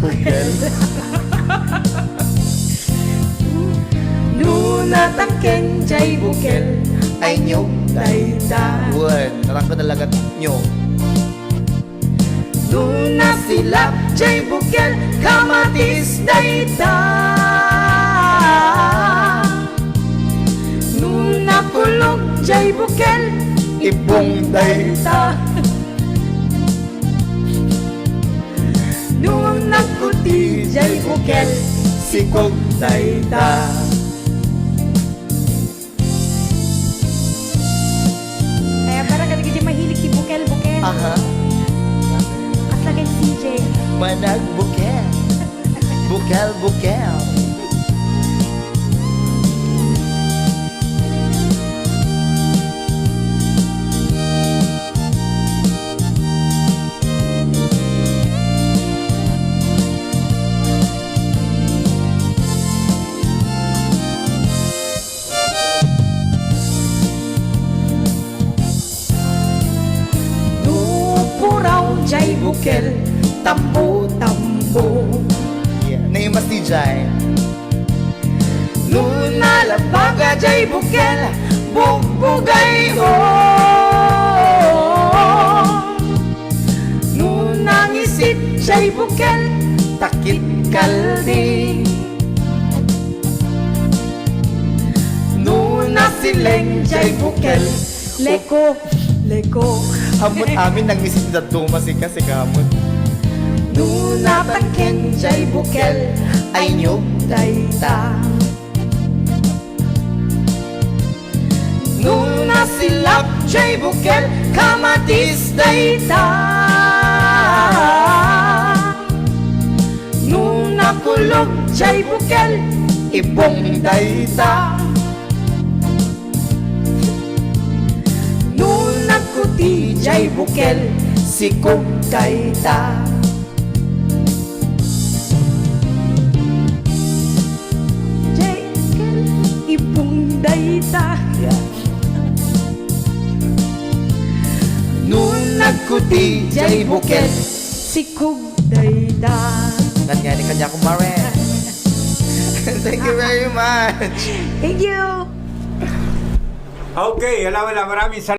bukel. Nunat ang kenjay bukel ay nyog dayta. Word, narang ko talaga nyo. Nuna silap jay bukel kamatis dayta. Nuna kulog jay bukel Ibong dayta. Nung nakuti jay bukel Sikog dayta. Kaya parang kadagi mahilig si bukel-bukel. Aha, At lagay CJ. manag bukel. Bukel, bukel. Nupuraw jay bukel tambo-tambo. Yeah, na yung mas DJ. Nuna labaga jay bukel bugbugay o. Nuna ngisit jay bukel takit kaldi. Nuna sileng jay bukel leko leko. Hamot amin nang misit na tumas kasi kamot. Nuna tangken jay bukel ay nyog dayta. Nuna silap jay bukel kamatis dayta. Nuna kulog jay bukel Ibong dayta. Nuna kuti jay bukel sikog dayta. Jay bukel ibong dayta. Yeah. Nung nagkuti jay bukel sikog dayta. Ganyan ni kanya kumare. Thank you very much. Thank you. Okay, alam mo na, maraming salamat.